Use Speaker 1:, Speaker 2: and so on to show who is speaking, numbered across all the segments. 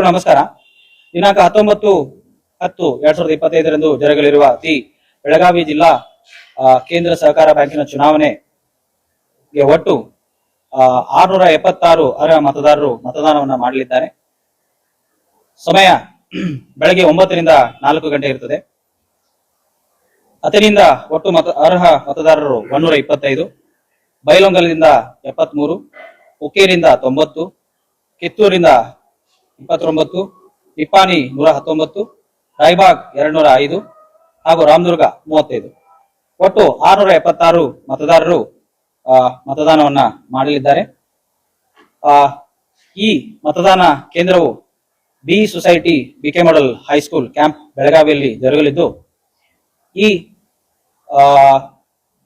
Speaker 1: ನಮಸ್ಕಾರ. ದಿನಾಂಕ 19/10/2025 ಜರುಗಲಿರುವ ಬೆಳಗಾವಿ ಜಿಲ್ಲಾ ಕೇಂದ್ರ ಸಹಕಾರ ಬ್ಯಾಂಕಿನ ಚುನಾವಣೆಗೆ ಒಟ್ಟು 676 ಅರ್ಹ ಮತದಾರರು ಮತದಾನವನ್ನು ಮಾಡಲಿದ್ದಾರೆ. ಸಮಯ ಬೆಳಗ್ಗೆ 9 ರಿಂದ 4 ಗಂಟೆ ಇರುತ್ತದೆ. ಅತನಿಂದ ಒಟ್ಟು ಅರ್ಹ ಮತದಾರರು 125, ಬೈಲೊಂಗಲದಿಂದ 73, ಉಕ್ಕೇರಿಯಿಂದ 90, ಕಿತ್ತೂರಿಂದ 29, ನಿಪ್ಪಾಣಿ 119, ರಾಯಬಾಗ್ 205 ಹಾಗೂ ರಾಮದುರ್ಗ 35. ಒಟ್ಟು 676 ಮತದಾರರು ಮತದಾನವನ್ನ ಮಾಡಲಿದ್ದಾರೆ. ಈ ಮತದಾನ ಕೇಂದ್ರವು B society BK model high school camp ಬೆಳಗಾವಿಯಲ್ಲಿ ಜರುಗಲಿದ್ದು, ಈ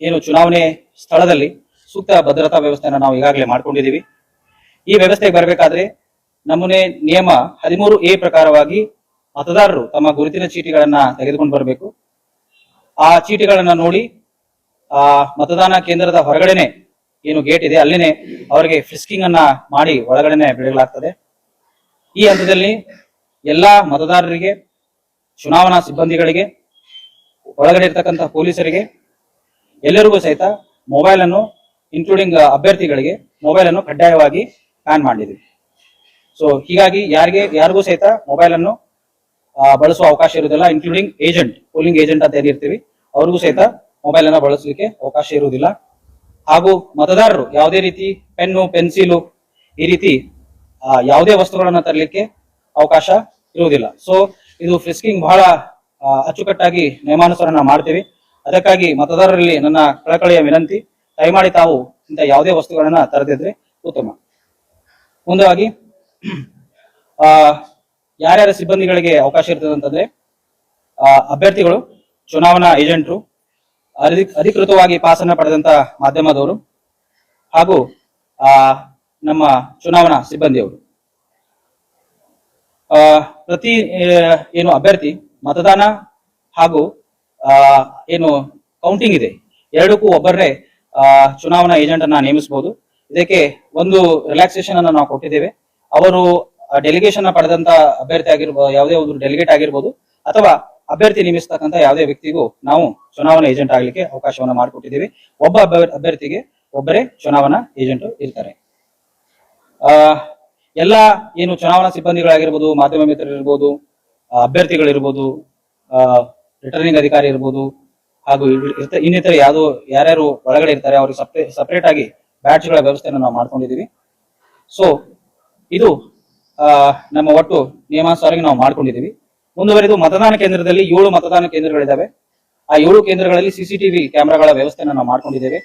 Speaker 1: ಏನು ಚುನಾವಣೆ ಸ್ಥಳದಲ್ಲಿ ಸೂಕ್ತ ಭದ್ರತಾ ವ್ಯವಸ್ಥೆಯನ್ನು ನಾವು ಈಗಾಗಲೇ ಮಾಡ್ಕೊಂಡಿದ್ದೀವಿ. ಈ ವ್ಯವಸ್ಥೆಗೆ ಬರಬೇಕಾದ್ರೆ ನಮೂನೆ ನಿಯಮ 13A ಪ್ರಕಾರವಾಗಿ ಮತದಾರರು ತಮ್ಮ ಗುರುತಿನ ಚೀಟಿಗಳನ್ನ ತೆಗೆದುಕೊಂಡು ಬರಬೇಕು. ಆ ಚೀಟಿಗಳನ್ನ ನೋಡಿ ಮತದಾನ ಕೇಂದ್ರದ ಹೊರಗಡೆನೆ ಏನು ಗೇಟ್ ಇದೆ ಅಲ್ಲೇನೆ ಅವರಿಗೆ ಫ್ರಿಸ್ಕಿಂಗ್ ಅನ್ನ ಮಾಡಿ ಒಳಗಡೆನೆ ಬಿಡಲಾಗ್ತದೆ. ಈ ಹಂತದಲ್ಲಿ ಎಲ್ಲಾ ಮತದಾರರಿಗೆ, ಚುನಾವಣಾ ಸಿಬ್ಬಂದಿಗಳಿಗೆ, ಒಳಗಡೆ ಇರ್ತಕ್ಕಂಥ ಪೊಲೀಸರಿಗೆ ಎಲ್ಲರಿಗೂ ಸಹಿತ ಮೊಬೈಲ್ ಅನ್ನು, ಇನ್ಕ್ಲೂಡಿಂಗ್ ಅಭ್ಯರ್ಥಿಗಳಿಗೆ ಮೊಬೈಲ್ ಅನ್ನು ಕಡ್ಡಾಯವಾಗಿ ಬ್ಯಾನ್ ಮಾಡಿದ್ವಿ. ಸೊ ಹೀಗಾಗಿ ಯಾರಿಗೂ ಸಹಿತ ಮೊಬೈಲ್ ಅನ್ನು ಬಳಸುವ ಅವಕಾಶ ಇರುವುದಿಲ್ಲ. ಇನ್ಕ್ಲೂಡಿಂಗ್ ಏಜೆಂಟ್, ಪೋಲಿಂಗ್ ಏಜೆಂಟ್ ಅಂತ ಏನಿರ್ತೀವಿ ಅವ್ರಿಗೂ ಸಹಿತ ಮೊಬೈಲ್ ಅನ್ನು ಬಳಸಲಿಕ್ಕೆ ಅವಕಾಶ ಇರುವುದಿಲ್ಲ. ಹಾಗೂ ಮತದಾರರು ಯಾವುದೇ ರೀತಿ ಪೆನ್ನು, ಪೆನ್ಸಿಲು ಈ ರೀತಿ ಯಾವುದೇ ವಸ್ತುಗಳನ್ನ ತರಲಿಕ್ಕೆ ಅವಕಾಶ ಇರುವುದಿಲ್ಲ. ಸೊ ಇದು ಫ್ರಿಸ್ಕಿಂಗ್ ಬಹಳ ಅಚ್ಚುಕಟ್ಟಾಗಿ ನಿಯಮಾನುಸಾರ ಮಾಡ್ತೀವಿ. ಅದಕ್ಕಾಗಿ ಮತದಾರರಲ್ಲಿ ನನ್ನ ಕಳಕಳಿಯ ವಿನಂತಿ, ದಯಮಾಡಿ ತಾವು ಇಂಥ ಯಾವುದೇ ವಸ್ತುಗಳನ್ನ ತರದಿದ್ರೆ ಉತ್ತಮ. ಮುಂದವಾಗಿ ಯಾರ್ಯಾರ ಸಿಬ್ಬಂದಿಗಳಿಗೆ ಅವಕಾಶ ಇರ್ತದೆ ಅಂತಂದ್ರೆ, ಅಭ್ಯರ್ಥಿಗಳು, ಚುನಾವಣಾ ಏಜೆಂಟರು, ಅಧಿಕೃತವಾಗಿ ಪಾಸನ್ನ ಪಡೆದಂತ ಮಾಧ್ಯಮದವರು ಹಾಗೂ ನಮ್ಮ ಚುನಾವಣಾ ಸಿಬ್ಬಂದಿಯವರು. ಪ್ರತಿ ಏನು ಅಭ್ಯರ್ಥಿ ಮತದಾನ ಹಾಗೂ ಏನು ಕೌಂಟಿಂಗ್ ಇದೆ ಎರಡಕ್ಕೂ ಒಬ್ಬರೇ ಚುನಾವಣಾ ಏಜೆಂಟ್ ಅನ್ನ ನೇಮಿಸಬಹುದು. ಇದಕ್ಕೆ ಒಂದು ರಿಲ್ಯಾಕ್ಸೇಷನ್ ಅನ್ನು ನಾವು ಕೊಟ್ಟಿದ್ದೇವೆ. ಅವರು ಡೆಲಿಗೇಷನ್ ಪಡೆದಂತ ಅಭ್ಯರ್ಥಿ ಆಗಿರ್ಬೋದು, ಯಾವುದೇ ಒಂದು ಡೆಲಿಗೇಟ್ ಆಗಿರ್ಬೋದು, ಅಥವಾ ಅಭ್ಯರ್ಥಿ ನೇಮಿಸತಕ್ಕಂತ ಯಾವುದೇ ವ್ಯಕ್ತಿಗೂ ನಾವು ಚುನಾವಣಾ ಏಜೆಂಟ್ ಆಗ್ಲಿಕ್ಕೆ ಅವಕಾಶವನ್ನ ಮಾಡಿಕೊಟ್ಟಿದ್ದೀವಿ. ಒಬ್ಬ ಅಭ್ಯರ್ಥಿಗೆ ಒಬ್ಬರೇ ಚುನಾವಣಾ ಏಜೆಂಟ್ ಇರ್ತಾರೆ. ಎಲ್ಲ ಏನು ಚುನಾವಣಾ ಸಿಬ್ಬಂದಿಗಳಾಗಿರ್ಬೋದು, ಮಾಧ್ಯಮ ಮಿತ್ರರಿರ್ಬೋದು, ಅಭ್ಯರ್ಥಿಗಳಿರ್ಬೋದು, ರಿಟರ್ನಿಂಗ್ ಅಧಿಕಾರಿ ಇರ್ಬೋದು, ಹಾಗೂ ಇನ್ನಿತರ ಯಾರ್ಯಾರು ಒಳಗಡೆ ಇರ್ತಾರೆ ಅವ್ರಿಗೆ ಸಪರೇಟ್ ಆಗಿ ಬ್ಯಾಡ್ಜ್ಗಳ ವ್ಯವಸ್ಥೆಯನ್ನು ನಾವು ಮಾಡ್ಕೊಂಡಿದ್ದೀವಿ. ಸೊ ಇದು ನಮ್ಮ ಒಟ್ಟು ನಿಯಮಾನುಸಾರ ನಾವು ಮಾಡ್ಕೊಂಡಿದ್ದೀವಿ. ಮುಂದುವರೆದು ಮತದಾನ ಕೇಂದ್ರದಲ್ಲಿ 7 ಮತದಾನ ಕೇಂದ್ರಗಳಿದ್ದಾವೆ. ಆ 7 ಕೇಂದ್ರಗಳಲ್ಲಿ CCTV ಕ್ಯಾಮೆರಾಗಳ ವ್ಯವಸ್ಥೆಯನ್ನು ನಾವು ಮಾಡ್ಕೊಂಡಿದ್ದೇವೆ.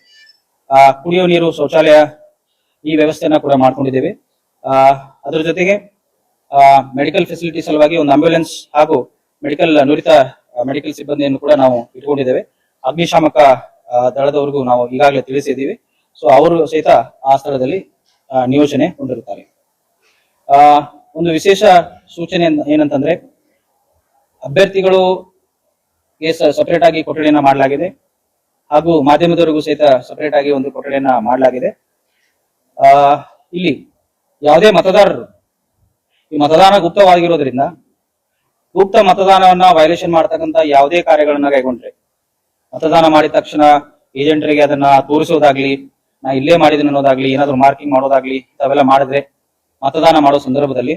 Speaker 1: ಕುಡಿಯುವ ನೀರು, ಶೌಚಾಲಯ ಈ ವ್ಯವಸ್ಥೆಯನ್ನ ಕೂಡ ಮಾಡ್ಕೊಂಡಿದ್ದೇವೆ. ಅದರ ಜೊತೆಗೆ ಮೆಡಿಕಲ್ ಫೆಸಿಲಿಟಿ ಸಲುವಾಗಿ ಒಂದು ಆಂಬ್ಯುಲೆನ್ಸ್ ಹಾಗೂ ನುರಿತ ಮೆಡಿಕಲ್ ಸಿಬ್ಬಂದಿಯನ್ನು ಕೂಡ ನಾವು ಇಟ್ಕೊಂಡಿದ್ದೇವೆ. ಅಗ್ನಿಶಾಮಕ ದಳದವರೆಗೂ ನಾವು ಈಗಾಗಲೇ ತಿಳಿಸಿದ್ದೀವಿ. ಸೊ ಅವರು ಸಹಿತ ಆ ಸ್ಥಳದಲ್ಲಿ ನಿಯೋಜನೆ ಹೊಂದಿರುತ್ತಾರೆ. ಒಂದು ವಿಶೇಷ ಸೂಚನೆ ಏನಂತಂದ್ರೆ, ಅಭ್ಯರ್ಥಿಗಳಿಗೆ ಸಪರೇಟ್ ಆಗಿ ಕೊಠಡಿಯನ್ನ ಮಾಡಲಾಗಿದೆ ಹಾಗೂ ಮಾಧ್ಯಮದವರಿಗೂ ಸಹಿತ ಸಪರೇಟ್ ಆಗಿ ಒಂದು ಕೊಠಡಿಯನ್ನ ಮಾಡಲಾಗಿದೆ. ಇಲ್ಲಿ ಯಾವುದೇ ಮತದಾರರು, ಈ ಮತದಾನ ಗುಪ್ತವಾಗಿರೋದ್ರಿಂದ ಗುಪ್ತ ಮತದಾನವನ್ನ ವೈಲೇಷನ್ ಮಾಡತಕ್ಕಂತ ಯಾವುದೇ ಕಾರ್ಯಗಳನ್ನ ಕೈಗೊಂಡ್ರೆ, ಮತದಾನ ಮಾಡಿದ ತಕ್ಷಣ ಏಜೆಂಟರಿಗೆ ಅದನ್ನ ತೋರಿಸೋದಾಗ್ಲಿ, ನಾ ಇಲ್ಲೇ ಮಾಡಿದ್ದೀನಿ ಅನ್ನೋದಾಗ್ಲಿ, ಏನಾದ್ರು ಮಾರ್ಕಿಂಗ್ ಮಾಡೋದಾಗ್ಲಿ ಅವೆಲ್ಲ ಮಾಡಿದ್ರೆ ಮತದಾನ ಮಾಡೋ ಸಂದರ್ಭದಲ್ಲಿ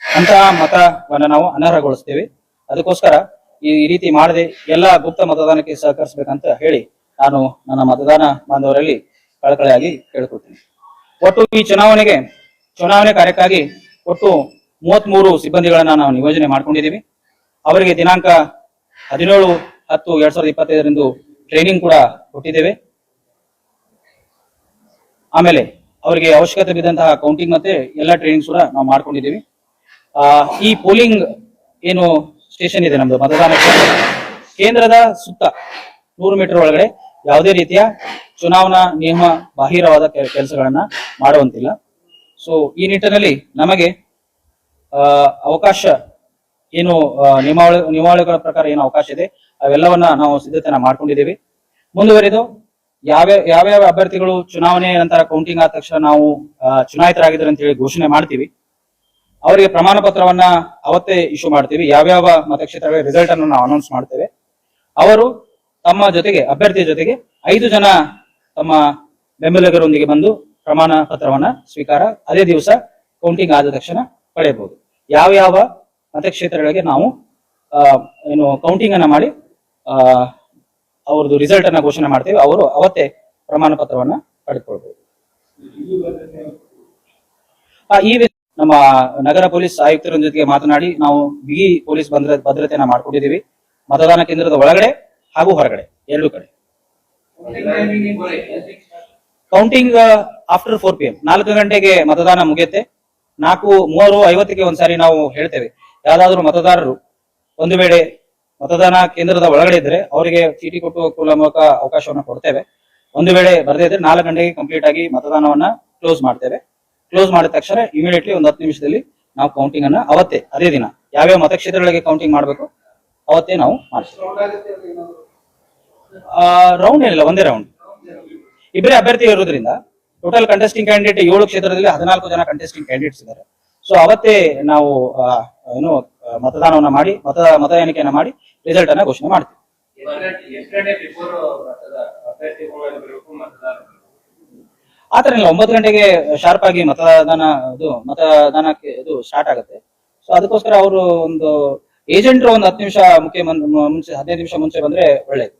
Speaker 1: ಅಂತಹ ಮತವನ್ನ ನಾವು ಅನರ್ಹಗೊಳಿಸ್ತೇವೆ. ಅದಕ್ಕೋಸ್ಕರ ಈ ರೀತಿ ಮಾಡದೆ ಎಲ್ಲ ಗುಪ್ತ ಮತದಾನಕ್ಕೆ ಸಹಕರಿಸಬೇಕಂತ ಹೇಳಿ ನಾನು ನನ್ನ ಮತದಾನ ಬಾಂಧವರಲ್ಲಿ ಕಳಕಳಿಯಾಗಿ ಕೇಳ್ಕೊಳ್ತೀನಿ. ಒಟ್ಟು ಈ ಚುನಾವಣೆ ಕಾರ್ಯಕ್ಕಾಗಿ ಒಟ್ಟು 33 ಸಿಬ್ಬಂದಿಗಳನ್ನ ನಾವು ನಿಯೋಜನೆ ಮಾಡ್ಕೊಂಡಿದ್ದೀವಿ. ಅವರಿಗೆ ದಿನಾಂಕ 17/10/2025 ಟ್ರೈನಿಂಗ್ ಕೂಡ ಕೊಟ್ಟಿದ್ದೇವೆ. ಆಮೇಲೆ ಅವರಿಗೆ ಅವಶ್ಯಕತೆ ಬಿದ್ದಂತಹ ಕೌಂಟಿಂಗ್ ಮತ್ತೆ ಎಲ್ಲ ಟ್ರೈನಿಂಗ್ ಕೂಡ ನಾವು ಮಾಡ್ಕೊಂಡಿದ್ದೀವಿ. ಈ ಪೋಲಿಂಗ್ ಏನು ಸ್ಟೇಷನ್ ಇದೆ ನಮ್ದು ಮತದಾನ ಕೇಂದ್ರದ ಸುತ್ತ 100 ಮೀಟರ್ ಒಳಗಡೆ ಯಾವುದೇ ರೀತಿಯ ಚುನಾವಣಾ ನಿಯಮ ಬಾಹಿರವಾದ ಕೆಲಸಗಳನ್ನ ಮಾಡುವಂತಿಲ್ಲ. ಸೊ ಈ ನಿಟ್ಟಿನಲ್ಲಿ ನಮಗೆ ಅವಕಾಶ ಏನು ನಿಯಮಾವಳಿಗಳ ಪ್ರಕಾರ ಏನು ಅವಕಾಶ ಇದೆ ಅವೆಲ್ಲವನ್ನ ನಾವು ಸಿದ್ಧತೆಯನ್ನ ಮಾಡ್ಕೊಂಡಿದ್ದೀವಿ. ಮುಂದುವರೆದು ಯಾವ್ಯಾವ ಅಭ್ಯರ್ಥಿಗಳು ಚುನಾವಣೆ ನಂತರ ಕೌಂಟಿಂಗ್ ಆದ ತಕ್ಷಣ ನಾವು ಚುನಾಯಿತರಾಗಿದ್ದಾರೆ ಅಂತ ಹೇಳಿ ಘೋಷಣೆ ಮಾಡ್ತೀವಿ, ಅವರಿಗೆ ಪ್ರಮಾಣ ಪತ್ರವನ್ನ ಅವತ್ತೇ ಇಶ್ಯೂ ಮಾಡ್ತೀವಿ. ಯಾವ್ಯಾವ ಮತಕ್ಷೇತ್ರಗಳ ರಿಸಲ್ಟ್ ಅನ್ನು ನಾವು ಅನೌನ್ಸ್ ಮಾಡ್ತೇವೆ. ಅವರು ತಮ್ಮ ಜೊತೆಗೆ ಅಭ್ಯರ್ಥಿಯ ಜೊತೆಗೆ 5 ಜನ ತಮ್ಮ ಬೆಂಬಲಿಗರೊಂದಿಗೆ ಬಂದು ಪ್ರಮಾಣ ಪತ್ರವನ್ನ ಸ್ವೀಕಾರ ಅದೇ ದಿವಸ ಕೌಂಟಿಂಗ್ ಆದ ತಕ್ಷಣ ಪಡೆಯಬಹುದು. ಯಾವ ಮತಕ್ಷೇತ್ರಗಳಿಗೆ ನಾವು ಏನು ಕೌಂಟಿಂಗ್ ಅನ್ನ ಮಾಡಿ ಅವ್ರದ್ದು ರಿಸಲ್ಟ್ ಅನ್ನ ಘೋಷಣೆ ಮಾಡ್ತೇವೆ, ಅವರು ಅವತ್ತೇ ಪ್ರಮಾಣ ಪತ್ರವನ್ನ ಪಡೆದುಕೊಳ್ಬಹುದು. ಈ ನಮ್ಮ ನಗರ ಪೊಲೀಸ್ ಆಯುಕ್ತರ ಜೊತೆಗೆ ಮಾತನಾಡಿ ನಾವು ಬಿಗಿ ಪೊಲೀಸ್ ಭದ್ರತೆಯನ್ನ ಮಾಡ್ಕೊಂಡಿದ್ದೀವಿ. ಮತದಾನ ಕೇಂದ್ರದ ಒಳಗಡೆ ಹಾಗೂ ಹೊರಗಡೆ 2 ಕಡೆ. ಕೌಂಟಿಂಗ್ ಆಫ್ಟರ್ 4 PM 4 ಗಂಟೆಗೆ ಮತದಾನ ಮುಗಿಯುತ್ತೆ. 4:50ಕ್ಕೆ ಒಂದ್ಸಾರಿ ನಾವು ಹೇಳ್ತೇವೆ, ಯಾವ್ದಾದ್ರು ಮತದಾರರು ಒಂದು ವೇಳೆ ಮತದಾನ ಕೇಂದ್ರದ ಒಳಗಡೆ ಇದ್ರೆ ಅವರಿಗೆ ಚೀಟಿ ಕೊಟ್ಟುವ ಮೂಲಕ ಅವಕಾಶವನ್ನು ಕೊಡ್ತೇವೆ. ಒಂದು ವೇಳೆ ಬರದೇ ಇದ್ರೆ 4 ಗಂಟೆಗೆ ಕಂಪ್ಲೀಟ್ ಆಗಿ ಮತದಾನವನ್ನ ಕ್ಲೋಸ್ ಮಾಡ್ತೇವೆ. ಕ್ಲೋಸ್ ಮಾಡಿದ ತಕ್ಷಣ ಇಮಿಡಿಯೇಟ್ಲಿ ಒಂದು 10 ನಿಮಿಷದಲ್ಲಿ ನಾವು ಕೌಂಟಿಂಗ್ ಅನ್ನ ಅವತ್ತೇ ಅದೇ ದಿನ ಯಾವ್ಯಾವ ಮತಕ್ಷೇತ್ರಗಳಿಗೆ ಕೌಂಟಿಂಗ್ ಮಾಡಬೇಕು ಅವತ್ತೇ ನಾವು ಮಾಡ್ತೇವೆ. ರೌಂಡ್ ಏನಿಲ್ಲ, ಒಂದೇ ರೌಂಡ್. ಇಬ್ಬರೇ ಅಭ್ಯರ್ಥಿ ಇರೋದ್ರಿಂದ ಟೋಟಲ್ ಕಂಟೆಸ್ಟಿಂಗ್ ಕ್ಯಾಂಡಿಡೇಟ್ 7 ಕ್ಷೇತ್ರದಲ್ಲಿ 14 ಜನ ಕಂಟೆಸ್ಟಿಂಗ್ ಕ್ಯಾಂಡಿಡೇಟ್ಸ್ ಇದ್ದಾರೆ. ಸೊ ಅವತ್ತೇ ನಾವು ಏನು ಮತದಾನವನ್ನ ಮಾಡಿ ಮತ ಎಣಿಕೆಯನ್ನ ಮಾಡಿ ರಿಸಲ್ಟ್ ಅನ್ನ ಘೋಷಣೆ ಮಾಡ್ತೀವಿ. ಆತರ ಇಲ್ಲ, 9 ಗಂಟೆಗೆ ಶಾರ್ಪ್ ಆಗಿ ಮತದಾನಕ್ಕೆ ಇದು ಸ್ಟಾರ್ಟ್ ಆಗುತ್ತೆ. ಸೊ ಅದಕ್ಕೋಸ್ಕರ ಅವರು ಒಂದು ಏಜೆಂಟ್ರು ಒಂದು 10 ನಿಮಿಷ ಮುಂಚೆ 15 ನಿಮಿಷ ಮುಂಚೆ ಬಂದ್ರೆ ಒಳ್ಳೇದು.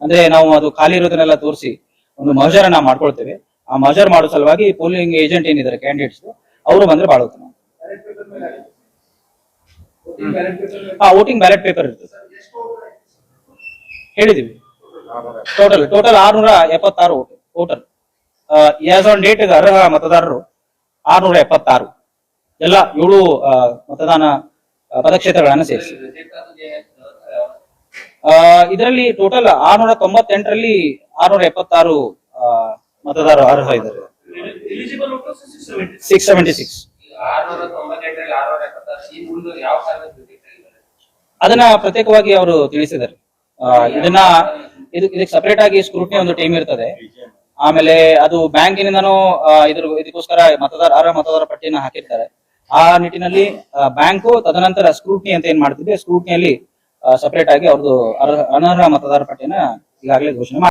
Speaker 1: ಅಂದ್ರೆ ನಾವು ಅದು ಖಾಲಿ ಇರೋದನ್ನೆಲ್ಲ ತೋರಿಸಿ ಒಂದು ಮಜರ್ ಅನ್ನ ಮಾಡ್ಕೊಳ್ತೇವೆ. ಆ ಮಜರ್ ಮಾಡೋ ಸಲುವಾಗಿ ಪೋಲಿಂಗ್ ಏಜೆಂಟ್ ಏನಿದ್ದಾರೆ ಕ್ಯಾಂಡಿಡೇಟ್ಸ್ ಅವರು ಬಂದ್ರೆ ಬಹಳ ಉತ್ತಮ. ವೋಟಿಂಗ್ ಬ್ಯಾಲೆಟ್ ಪೇಪರ್ ಇರ್ತದೆ ಹೇಳಿದೀವಿ. Total 676 voter as on date ಅರ್ಹ ಮತದಾರರು 676 ಎಲ್ಲ 7 ಮತದಾನ ಮತಕ್ಷೇತ್ರಗಳನ್ನ ಸೇರಿಸಿ. ಇದರಲ್ಲಿ ಟೋಟಲ್ 698ರಲ್ಲಿ 676 ಮತದಾರರು ಅರ್ಹ ಇದ್ದಾರೆ. 676 ಅದನ್ನ ಪ್ರತ್ಯೇಕವಾಗಿ ಅವರು ತಿಳಿಸಿದ್ದಾರೆ. ಇದಕ್ಕೆ ಸಪರೇಟ್ ಆಗಿ ಸ್ಕ್ರೂಟಿನಿ ಒಂದು ಟೀಮ್ ಇರ್ತದೆ. ಆಮೇಲೆ ಅದು ಬ್ಯಾಂಕಿನಿಂದನೂ ಇದಕ್ಕೋಸ್ಕರ ಅರ್ಹ ಮತದಾರ ಪಟ್ಟಿಯನ್ನು ಹಾಕಿರ್ತಾರೆ. ಆ ನಿಟ್ಟಿನಲ್ಲಿ ಬ್ಯಾಂಕು ತದನಂತರ ಸ್ಕ್ರೂಟಿನಿ ಅಂತ ಏನ್ ಮಾಡ್ತಿದೆ, ಸ್ಕ್ರೂಟಿನಿಯಲ್ಲಿ ಸಪರೇಟ್ ಆಗಿ ಅವ್ರದ್ದು ಅನರ್ಹ ಮತದಾರ ಪಟ್ಟಿಯನ್ನ ಈಗಾಗಲೇ ಘೋಷಣೆ